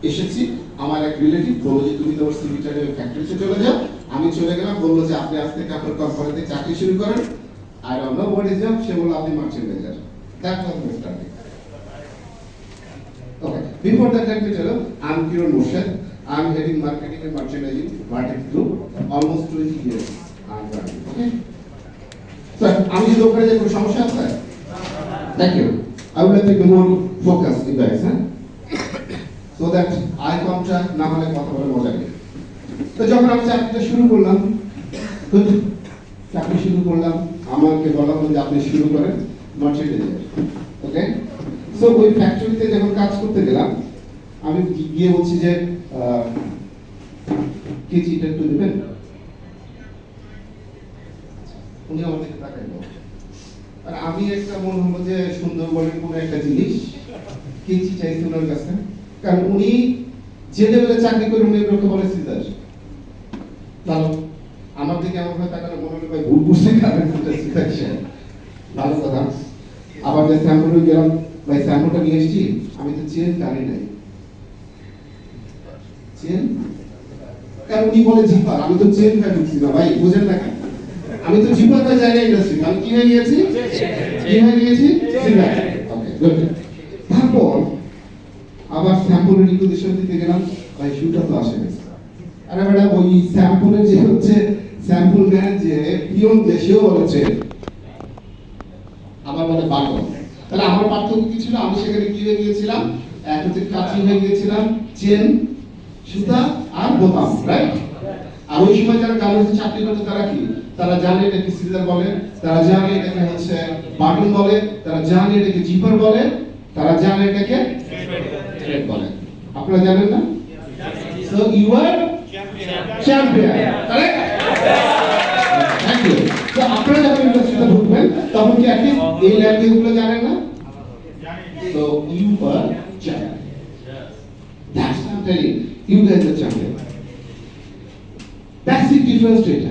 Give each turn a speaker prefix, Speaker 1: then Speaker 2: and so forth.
Speaker 1: এসেছি আমার এক রিলেটিভ বললো যে তুমি তোমার সিভিটা ফ্যাক্টরিতে চলে যাও। আমি চলে গেলাম, বললো যে আপনি আজ থেকে আপনার কোম্পানিতে চাকরি শুরু করেন। I don't know what is job, সে বললো আপনি merchandiser. That was my starting. Okay, before that let me tell you, I am Kiran Morshed. I am heading marketing and merchandising Vertex group. Almost 20 years I am running. Okay, so আমি যদি ওখানে যে কোনো সমস্যা আছে? Thank you. I would like to be more focused, you guys, huh? So that eye contact না হলে কথা বলে মজা নেই। তো যখন আমি চাকরিটা শুরু করলাম, আমাকে বলা হলো যে আপনি শুরু করেন মার্চেন্ডাইজার। ওকে, সো ওই ফ্যাক্টরিতে যখন কাজ করতে গেলাম, আমি গিয়ে বলছি যে কেজিটা একটু দেবেন। উনি আমার দিকে তাকাইলো, আর আমি একটা মনে হলো যে সুন্দরবনের কোনো একটা জিনিস কেজি চাইছে ওনার কাছে, কারণ উনি যে লেভেলে চাকরি করে উনি ওকে বলে সিজার। ভালো, আমার দিকে আমার ভাই তাকালে মনে হলো ভাই ভুল বুঝতে কারণ এটা সিজার। ভালো কথা। আবার যে স্যাম্পলে গেলাম, ভাই স্যাম্পলটা নিয়ে এসেছি, আমি তো চেন জানি নাই। চেন? কারণ উনি বলে জিপার, আমি তো চেন খাই ঢুকছি না ভাই, বুঝেন না কেন? আমি তো জিপারটা জানি না ইন্ডাস্ট্রি, আমি কি হয়ে গিয়েছি? সিজার। ওকে, গুড। তারপর আবার স্যাম্পলের রিকুয়েশন দিতে গেলাম, ভাই শুটা তো আসে না। আরে বেটা, ওই স্যাম্পলের যে হচ্ছে স্যাম্পল ম্যান যে পিয়ন দেশেও বলেছে, আবার বলে বাটন। তাহলে আমার পার্থক্য কি ছিল? আমি সেখানে কি হয়ে গিয়েছিলাম? এক হচ্ছে কাঁচি হয়ে গিয়েছিলাম, চেন, সুতা আর বোতাম, রাইট? আর ওই সময় যারা গার্মেন্টসে চাকরি করতো তারা কি? তারা জানে এটাকে সিজার বলে, তারা জানে এটাকে হচ্ছে বাটন বলে, তারা জানে এটাকে জিপার বলে, তারা জানে এটাকে থ্রেড বলে। আপনারা জানেন না? So you are champion, correct? Thank you. তো আপনারা যখন ইন্ডাস্ট্রিতে ঢুকবেন তখন কি আপনি এই ল্যাঙ্গুয়েজগুলো জানেন না? So you are champion. That's what I tell you, you guys are champion. That's the difference to it.